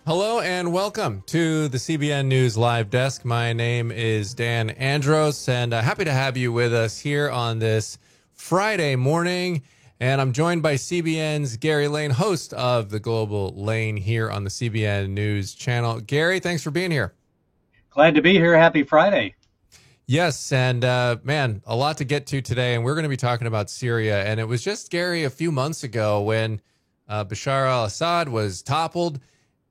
Hello and welcome to the CBN News Live Desk. My name is Dan Andros, and happy to have you with us here on this Friday morning. And I'm joined by CBN's Gary Lane, host of the Global Lane here on the CBN News Channel. Gary, thanks for being here. Glad to be here. Happy Friday. Yes, and man, a lot to get to today, and we're going to be talking about Syria. And it was just, Gary, a few months ago when Bashar al-Assad was toppled,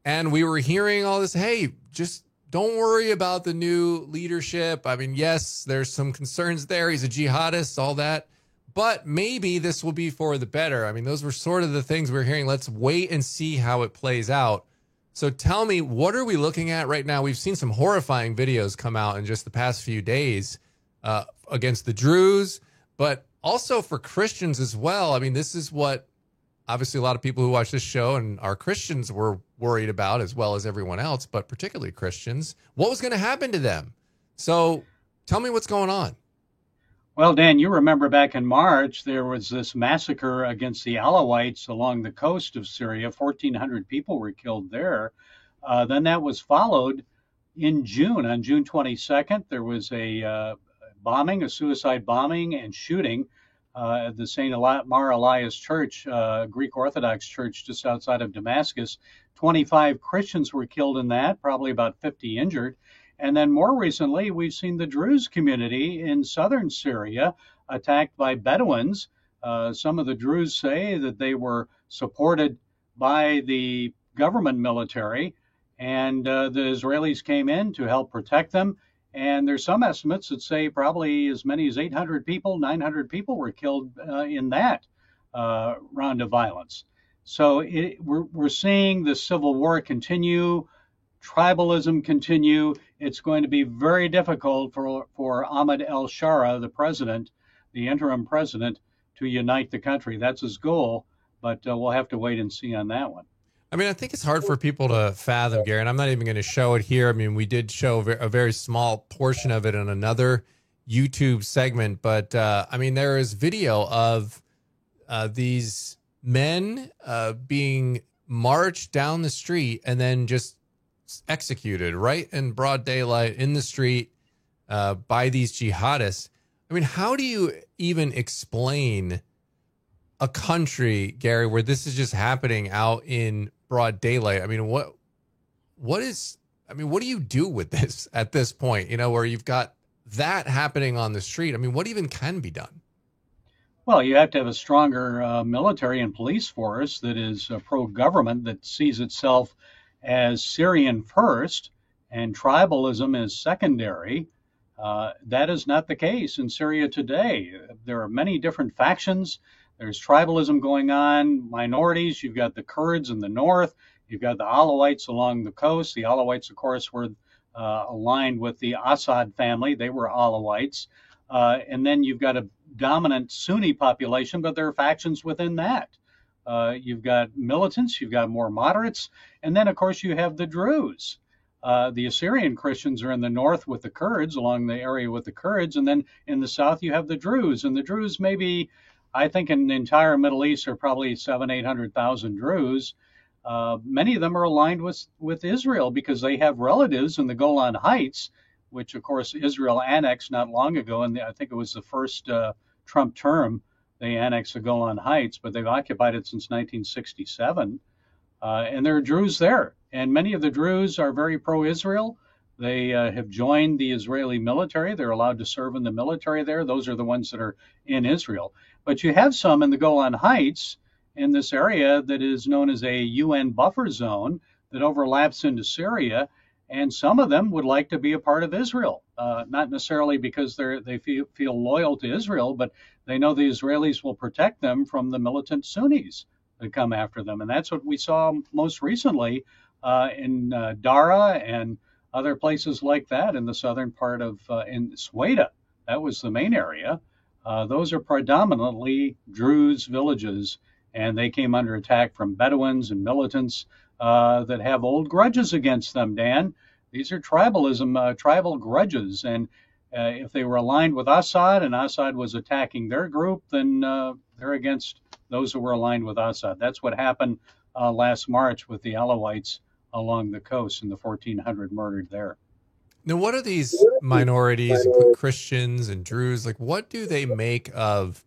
and we were hearing all this, hey, just don't worry about the new leadership. I mean, yes, there's some concerns there. He's a jihadist, all that. But maybe this will be for the better. I mean, those were sort of the things we were hearing. Let's wait and see how it plays out. So tell me, what are we looking at right now? We've seen some horrifying videos come out in just the past few days against the Druze, but also for Christians as well. I mean, this is what obviously a lot of people who watch this show and are Christians were worried about, as well as everyone else, but particularly Christians. What was going to happen to them? So tell me what's going on. Well, Dan, you remember back in March, there was this massacre against the Alawites along the coast of Syria. 1,400 people were killed there. Then that was followed in June. On June 22nd, there was a bombing, a suicide bombing and shooting at the St. Mar Elias Church, Greek Orthodox church just outside of Damascus. 25 Christians were killed in that, probably about 50 injured. And then more recently, we've seen the Druze community in southern Syria attacked by Bedouins. Some of the Druze say that they were supported by the government military, and the Israelis came in to help protect them. And there's some estimates that say probably as many as 800 people, 900 people were killed in that round of violence. So we're seeing the civil war continue, tribalism continue. It's going to be very difficult for Ahmed el-Shara, the president, the interim president, to unite the country. That's his goal, but we'll have to wait and see on that one. I mean, I think it's hard for people to fathom, Gary, and I'm not even going to show it here. I mean, we did show a very small portion of it in another YouTube segment, but I mean, there is video of these men being marched down the street and then just executed right in broad daylight in the street by these jihadists. I mean, how do you even explain a country, Gary, where this is just happening out in broad daylight? I mean, what do you do with this at this point, you know, where you've got that happening on the street? I mean, what even can be done? Well, you have to have a stronger military and police force that is pro-government, that sees itself as Syrian first and tribalism as secondary. That is not the case in Syria today. There are many different factions. There's tribalism going on, minorities. You've got the Kurds in the north. You've got the Alawites along the coast. The Alawites, of course, were aligned with the Assad family. They were Alawites. And then you've got a dominant Sunni population, but there are factions within that. You've got militants, you've got more moderates, and then, of course, you have the Druze. The Assyrian Christians are in the north with the Kurds, along the area with the Kurds, and then in the south you have the Druze. And the Druze, maybe, I think in the entire Middle East are probably 800,000 Druze. Many of them are aligned with Israel because they have relatives in the Golan Heights, which, of course, Israel annexed not long ago, and I think it was the first Trump term. They annexed the Golan Heights, but they've occupied it since 1967. And there are Druze there. And many of the Druze are very pro-Israel. They have joined the Israeli military. They're allowed to serve in the military there. Those are the ones that are in Israel. But you have some in the Golan Heights in this area that is known as a UN buffer zone that overlaps into Syria. And some of them would like to be a part of Israel, not necessarily because they feel loyal to Israel, but they know the Israelis will protect them from the militant Sunnis that come after them. And that's what we saw most recently in Dara and other places like that in the southern part of in Sweda. That was the main area. Those are predominantly Druze villages, and they came under attack from Bedouins and militants that have old grudges against them, Dan. These are tribalism, tribal grudges. And if they were aligned with Assad and Assad was attacking their group, then they're against those who were aligned with Assad. That's what happened last March with the Alawites along the coast, and the 1,400 murdered there. Now, what are these minorities, Christians and Druze, like what do they make of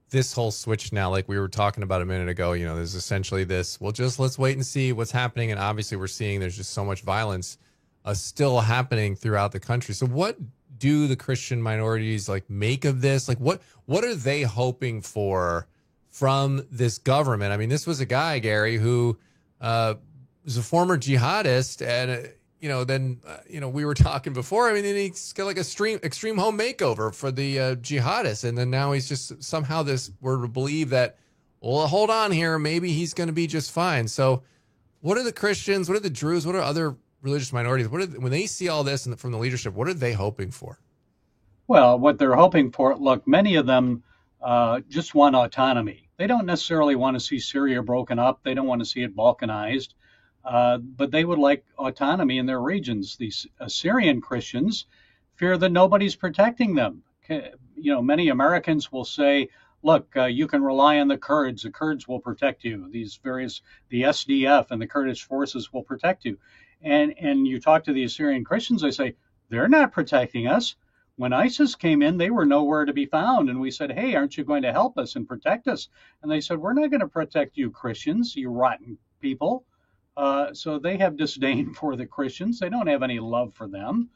this whole switch now? Like we were talking about a minute ago, you know, there's essentially this, well, just let's wait and see what's happening. And obviously we're seeing there's just so much violence still happening throughout the country. So what do the Christian minorities like make of this? Like what are they hoping for from this government? I mean, this was a guy, Gary, who was a former jihadist, and you know, then you know, we were talking before. I mean, he's got like a extreme home makeover for the jihadists, and then now he's just somehow we're to believe that. Well, hold on here, maybe he's going to be just fine. So, what are the Christians? What are the Druze? What are other religious minorities? When they see all this from the leadership, what are they hoping for? Well, what they're hoping for, look, many of them just want autonomy. They don't necessarily want to see Syria broken up. They don't want to see it balkanized. But they would like autonomy in their regions. These Syrian Christians fear that nobody's protecting them. You know, many Americans will say, look, you can rely on the Kurds. The Kurds will protect you. The SDF and the Kurdish forces will protect you. And you talk to the Assyrian Christians, they say, they're not protecting us. When ISIS came in, they were nowhere to be found. And we said, hey, aren't you going to help us and protect us? And they said, we're not going to protect you, Christians, you rotten people. So they have disdain for the Christians. They don't have any love for them.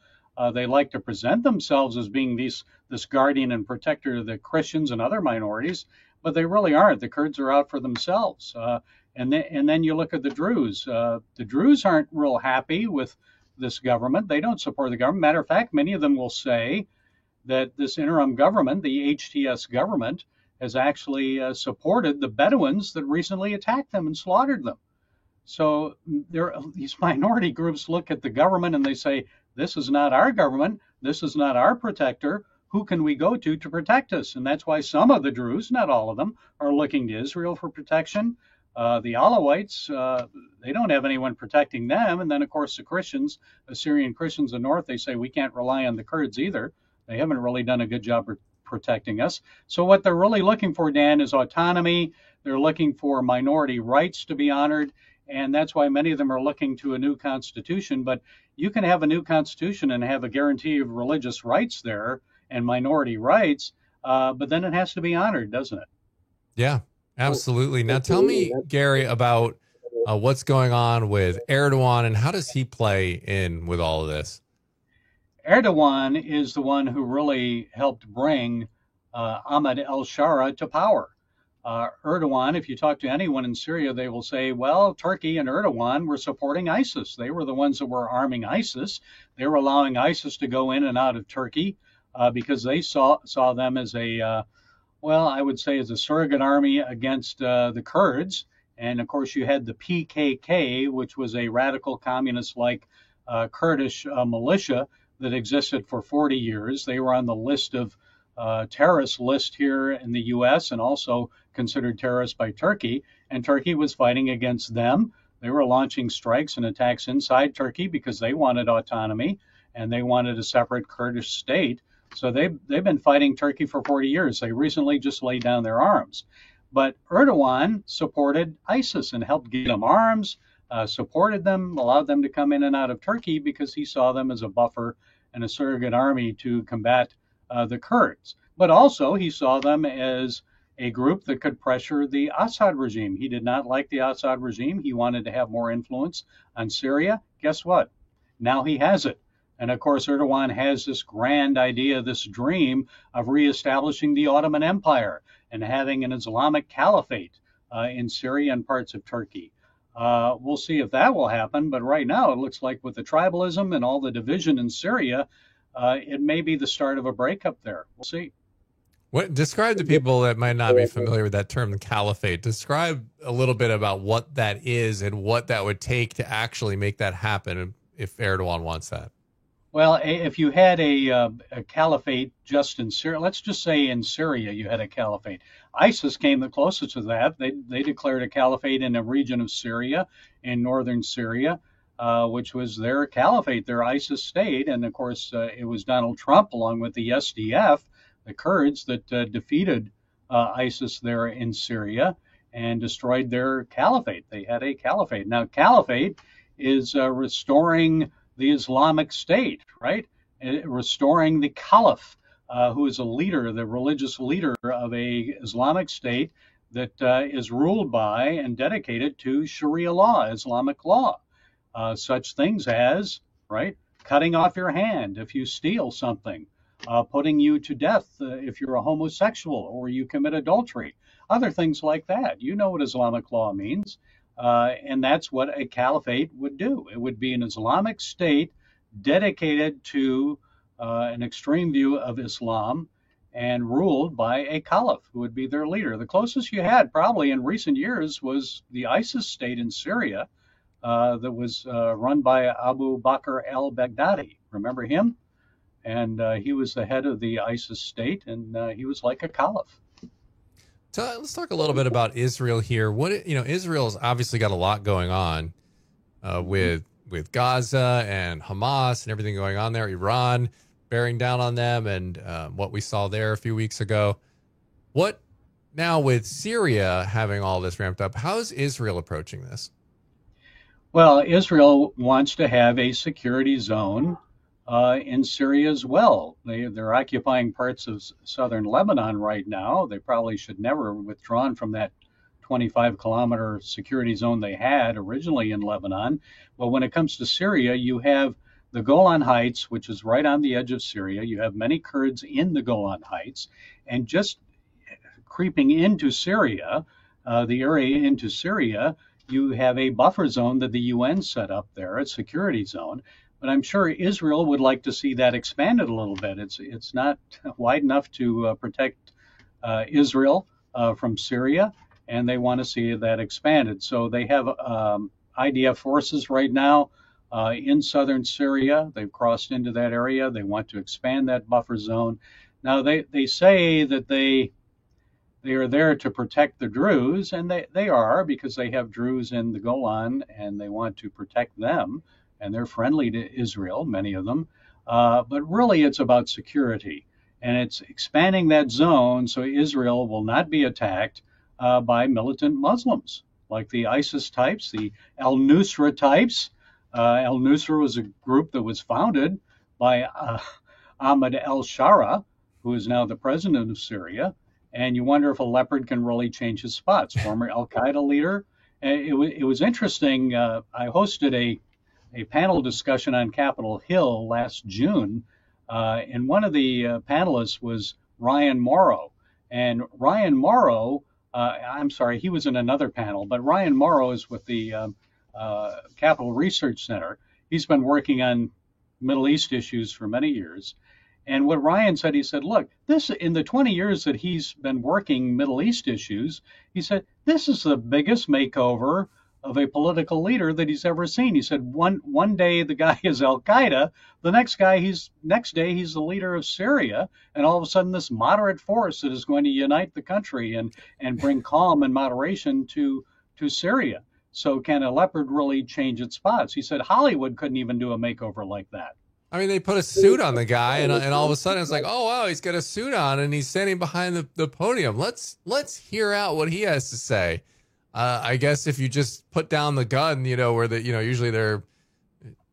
They like to present themselves as being this guardian and protector of the Christians and other minorities, but they really aren't. The Kurds are out for themselves. And then you look at the Druze. The Druze aren't real happy with this government. They don't support the government. Matter of fact, many of them will say that this interim government, the HTS government, has actually supported the Bedouins that recently attacked them and slaughtered them. So these minority groups look at the government and they say, this is not our government. This is not our protector. Who can we go to protect us? And that's why some of the Druze, not all of them, are looking to Israel for protection. The Alawites, they don't have anyone protecting them. And then, of course, the Christians, Assyrian Christians in the north, they say we can't rely on the Kurds either. They haven't really done a good job of protecting us. So what they're really looking for, Dan, is autonomy. They're looking for minority rights to be honored. And that's why many of them are looking to a new constitution. But you can have a new constitution and have a guarantee of religious rights there and minority rights, but then it has to be honored, doesn't it? Yeah, absolutely. Now tell me, Gary, about what's going on with Erdogan and how does he play in with all of this? Erdogan is the one who really helped bring Ahmed al-Shara to power. Erdogan, if you talk to anyone in Syria, they will say, well, Turkey and Erdogan were supporting ISIS. They were the ones that were arming ISIS. They were allowing ISIS to go in and out of Turkey because they saw them as I would say as a surrogate army against the Kurds. And of course, you had the PKK, which was a radical communist-like Kurdish militia that existed for 40 years. They were on the list of terrorist list here in the U.S. and also considered terrorists by Turkey. And Turkey was fighting against them. They were launching strikes and attacks inside Turkey because they wanted autonomy and they wanted a separate Kurdish state. So they've been fighting Turkey for 40 years. They recently just laid down their arms. But Erdogan supported ISIS and helped give them arms, supported them, allowed them to come in and out of Turkey because he saw them as a buffer and a surrogate army to combat the Kurds. But also he saw them as a group that could pressure the Assad regime. He did not like the Assad regime. He wanted to have more influence on Syria. Guess what? Now he has it. And of course, Erdogan has this grand idea, this dream of reestablishing the Ottoman Empire and having an Islamic caliphate in Syria and parts of Turkey. We'll see if that will happen. But right now, it looks like with the tribalism and all the division in Syria, it may be the start of a breakup there. We'll see. Describe to people that might not be familiar with that term, the caliphate. Describe a little bit about what that is and what that would take to actually make that happen if Erdogan wants that. Well, if you had a caliphate just in Syria, let's just say in Syria you had a caliphate. ISIS came the closest to that. They declared a caliphate in a region of Syria, in northern Syria, which was their caliphate, their ISIS state. And of course, it was Donald Trump along with the SDF, the Kurds, that defeated ISIS there in Syria and destroyed their caliphate. They had a caliphate. Now, caliphate is restoring the Islamic State, right? Restoring the Caliph, who is a leader, the religious leader of a Islamic State that is ruled by and dedicated to Sharia law, Islamic law. Such things as, right, cutting off your hand if you steal something, putting you to death if you're a homosexual or you commit adultery, other things like that. You know what Islamic law means. And that's what a caliphate would do. It would be an Islamic state dedicated to an extreme view of Islam and ruled by a caliph who would be their leader. The closest you had probably in recent years was the ISIS state in Syria that was run by Abu Bakr al-Baghdadi. Remember him? And he was the head of the ISIS state, and he was like a caliph. So let's talk a little bit about Israel here. Israel's obviously got a lot going on with Gaza and Hamas and everything going on there. Iran bearing down on them, and what we saw there a few weeks ago. What now with Syria having all this ramped up? How is Israel approaching this? Well, Israel wants to have a security zone in Syria as well. They're occupying parts of southern Lebanon right now. They probably should never have withdrawn from that 25-kilometer security zone they had originally in Lebanon. But when it comes to Syria, you have the Golan Heights, which is right on the edge of Syria. You have many Kurds in the Golan Heights. And just creeping into Syria, the area into Syria, you have a buffer zone that the UN set up there, a security zone. But I'm sure Israel would like to see that expanded a little bit. It's not wide enough to protect Israel from Syria, and they want to see that expanded. So they have IDF forces right now in southern Syria. They've crossed into that area. They want to expand that buffer zone. Now they say that they are there to protect the Druze, and they are, because they have Druze in the Golan and they want to protect them, and they're friendly to Israel, many of them. But really it's about security, and it's expanding that zone so Israel will not be attacked by militant Muslims like the ISIS types, the al-Nusra types. Al-Nusra was a group that was founded by Ahmed al-Shara, who is now the president of Syria. And you wonder if a leopard can really change his spots. Former Al-Qaeda leader. It was interesting. I hosted a panel discussion on Capitol Hill last June, and one of the panelists was Ryan Morrow. And Ryan Morrow, I'm sorry, he was in another panel, but Ryan Morrow is with the Capitol Research Center. He's been working on Middle East issues for many years. And what Ryan said, he said, look, this in the 20 years that he's been working Middle East issues, he said, this is the biggest makeover of a political leader that he's ever seen. He said, one day the guy is Al-Qaeda, the next day he's the leader of Syria, and all of a sudden this moderate force that is going to unite the country and bring calm and moderation to Syria. So can a leopard really change its spots? He said Hollywood couldn't even do a makeover like that. I mean, they put a suit on the guy, and all of a sudden it's like, oh, wow, he's got a suit on, and he's standing behind the podium. Let's hear out what he has to say. I guess if you just put down the gun, where usually they're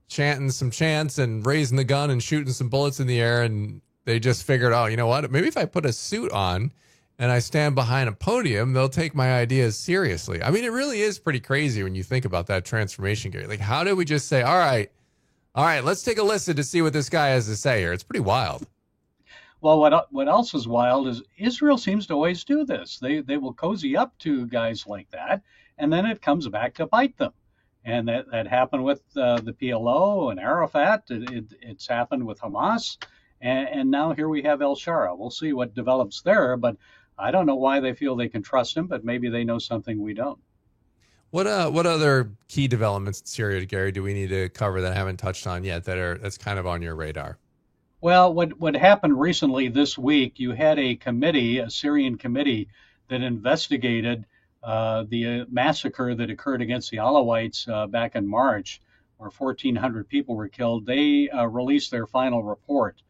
chanting some chants and raising the gun and shooting some bullets in the air, and they just figured, oh, you know what? Maybe if I put a suit on and I stand behind a podium, they'll take my ideas seriously. I mean, it really is pretty crazy when you think about that transformation, Gary. Like, how did we just say, all right, let's take a listen to see what this guy has to say here. It's pretty wild. Well, what else is wild is Israel seems to always do this. They will cozy up to guys like that, and then it comes back to bite them. And that happened with the PLO and Arafat. It's happened with Hamas, and now here we have al-Shara. We'll see what develops there, but I don't know why they feel they can trust him, but maybe they know something we don't. What other key developments in Syria, Gary, do we need to cover that I haven't touched on yet that's kind of on your radar? Well, what happened recently this week, you had a Syrian committee that investigated the massacre that occurred against the Alawites back in March, where 1,400 people were killed. They released their final report.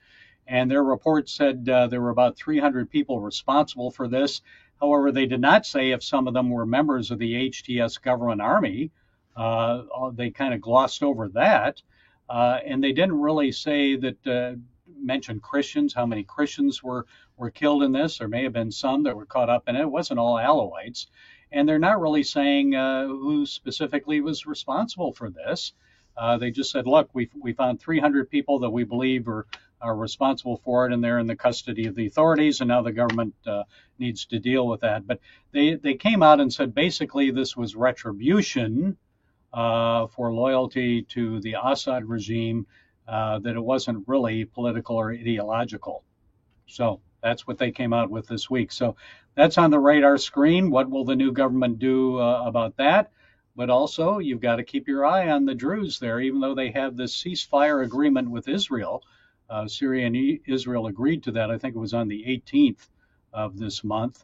And their report said there were about 300 people responsible for this. However, they did not say if some of them were members of the HTS government army They kind of glossed over that, and they didn't really say that. Mention Christians, how many Christians were killed in this. There may have been some that were caught up in it. It wasn't all Alawites, and they're not really saying who specifically was responsible for this. They just said, look, we found 300 people that we believe are responsible for it, and they're in the custody of the authorities, and now the government needs to deal with that. But they came out and said basically this was retribution for loyalty to the Assad regime, that it wasn't really political or ideological. So that's what they came out with this week. So that's on the radar screen. What will the new government do about that? But also, you've got to keep your eye on the Druze there, even though they have this ceasefire agreement with Israel. Syria and Israel agreed to that. I think it was on the 18th of this month.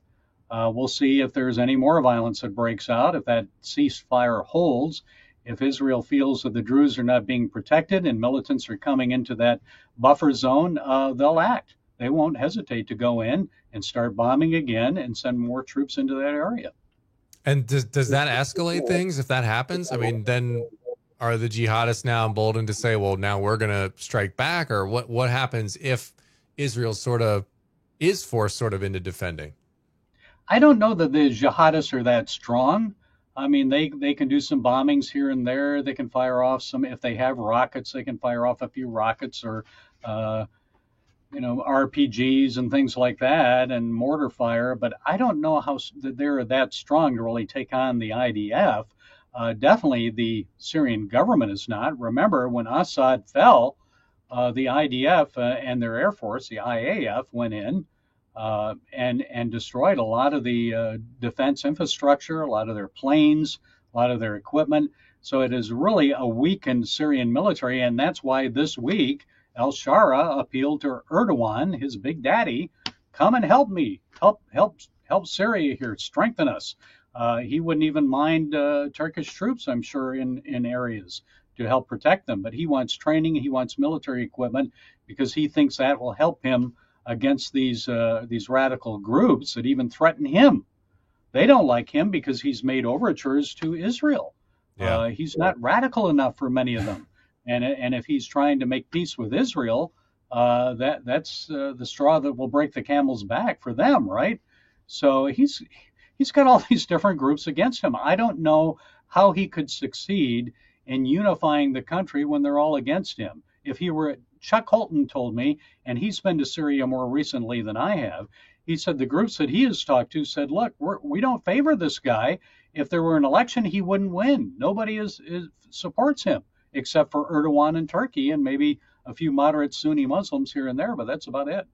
We'll see if there's any more violence that breaks out, if that ceasefire holds. If Israel feels that the Druze are not being protected and militants are coming into that buffer zone, they'll act. They won't hesitate to go in and start bombing again and send more troops into that area. And does that escalate things if that happens? I mean, then are the jihadists now emboldened to say, well, now we're going to strike back? Or what happens if Israel sort of is forced sort of into defending? I don't know that the jihadists are that strong. I mean, they can do some bombings here and there. They can fire off some, if they have rockets, they can fire off a few rockets or, RPGs and things like that and mortar fire. But I don't know how they're that strong to really take on the IDF. Definitely the Syrian government is not. Remember, when Assad fell, the IDF and their air force, the IAF, went in and destroyed a lot of the defense infrastructure, a lot of their planes, a lot of their equipment. So it is really a weakened Syrian military, and that's why this week al-Shara appealed to Erdogan, his big daddy, come and help me, help Syria here, strengthen us. He wouldn't even mind Turkish troops, I'm sure, in areas to help protect them. But he wants training, he wants military equipment, because he thinks that will help him against these radical groups that even threaten him. They don't like him because he's made overtures to Israel. Yeah. He's not radical enough for many of them. And if he's trying to make peace with Israel, that's the straw that will break the camel's back for them, right? So he's got all these different groups against him. I don't know how he could succeed in unifying the country when they're all against him. If he were, Chuck Holton told me, and he's been to Syria more recently than I have, he said the groups that he has talked to said, look, we don't favor this guy. If there were an election, he wouldn't win. Nobody supports him except for Erdogan and Turkey and maybe a few moderate Sunni Muslims here and there, but that's about it.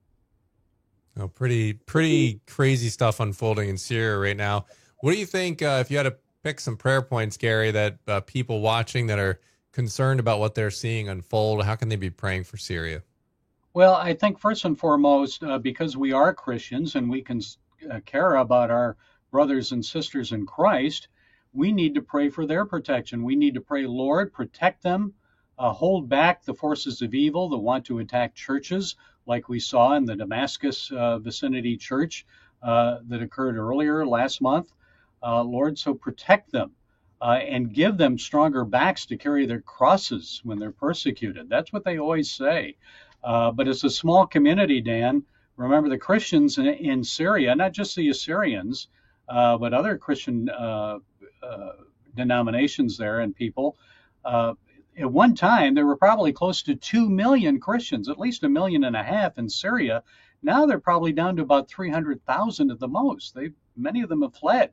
Oh, pretty crazy stuff unfolding in Syria right now. What do you think, if you had to pick some prayer points, Gary, that people watching that are concerned about what they're seeing unfold, how can they be praying for Syria? Well, I think first and foremost, because we are Christians and we can care about our brothers and sisters in Christ, we need to pray for their protection. We need to pray, Lord, protect them, hold back the forces of evil that want to attack churches, like we saw in the Damascus vicinity church that occurred earlier last month. Lord, so protect them and give them stronger backs to carry their crosses when they're persecuted. That's what they always say. But it's a small community, Dan. Remember, the Christians in Syria, not just the Assyrians, but other Christian denominations there and people. At one time, there were probably close to 2 million Christians, at least 1.5 million in Syria. Now they're probably down to about 300,000 at the most. Many of them have fled.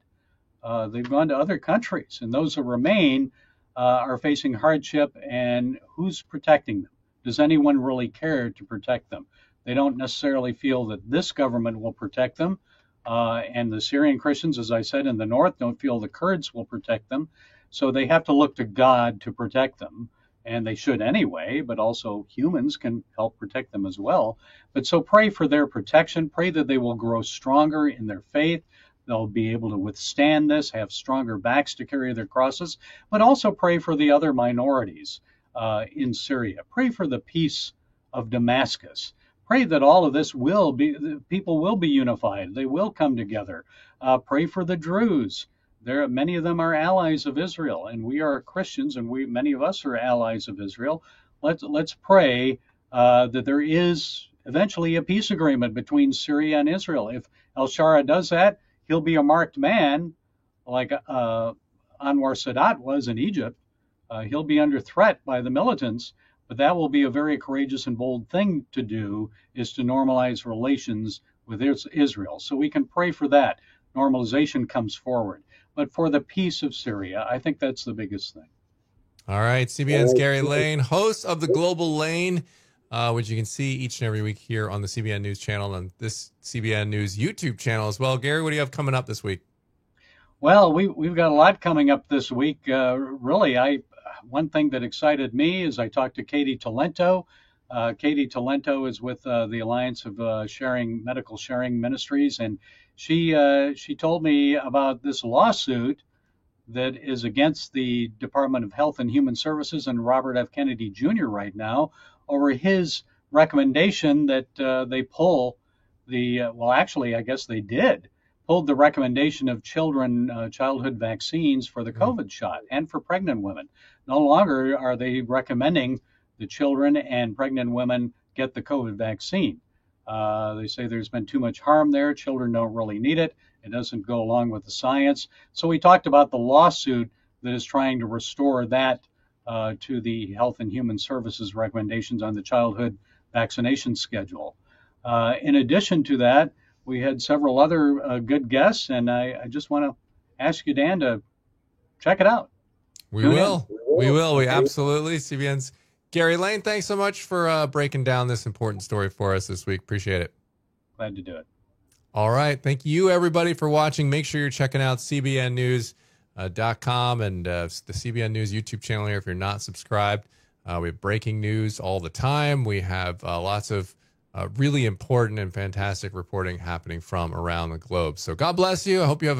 They've gone to other countries, and those that remain are facing hardship. And who's protecting them? Does anyone really care to protect them? They don't necessarily feel that this government will protect them. And the Syrian Christians, as I said, in the north, don't feel the Kurds will protect them. So they have to look to God to protect them. And they should anyway, but also humans can help protect them as well. But so pray for their protection. Pray that they will grow stronger in their faith. They'll be able to withstand this, have stronger backs to carry their crosses. But also pray for the other minorities in Syria. Pray for the peace of Damascus. Pray that all of this people will be unified. They will come together. Pray for the Druze. Many of them are allies of Israel, and we are Christians, and many of us are allies of Israel. Let's pray that there is eventually a peace agreement between Syria and Israel. If al-Shara does that, he'll be a marked man, like Anwar Sadat was in Egypt. He'll be under threat by the militants, but that will be a very courageous and bold thing to do, is to normalize relations with Israel. So we can pray for that. Normalization comes forward. But for the peace of Syria, I think that's the biggest thing. All right. CBN's Gary Lane, host of the Global Lane, which you can see each and every week here on the CBN News Channel and this CBN News YouTube channel as well. Gary, what do you have coming up this week? Well, we've got a lot coming up this week. One thing that excited me is I talked to Katie Talento. Katie Talento is with the Alliance of Medical Sharing Ministries, and she told me about this lawsuit that is against the Department of Health and Human Services and Robert F. Kennedy Jr. right now over his recommendation that they pull I guess they did pulled the recommendation of childhood vaccines for the COVID shot and for pregnant women. No longer are they recommending the children and pregnant women get the COVID vaccine. They say there's been too much harm there. Children don't really need it. It doesn't go along with the science. So we talked about the lawsuit that is trying to restore that to the Health and Human Services recommendations on the childhood vaccination schedule. In addition to that, we had several other good guests, and I just want to ask you, Dan, to check it out. We will. We absolutely. CBN's Gary Lane, thanks so much for breaking down this important story for us this week. Appreciate it. Glad to do it. All right. Thank you, everybody, for watching. Make sure you're checking out cbnnews.com and the CBN News YouTube channel here if you're not subscribed. We have breaking news all the time. We have lots of really important and fantastic reporting happening from around the globe. So God bless you. I hope you have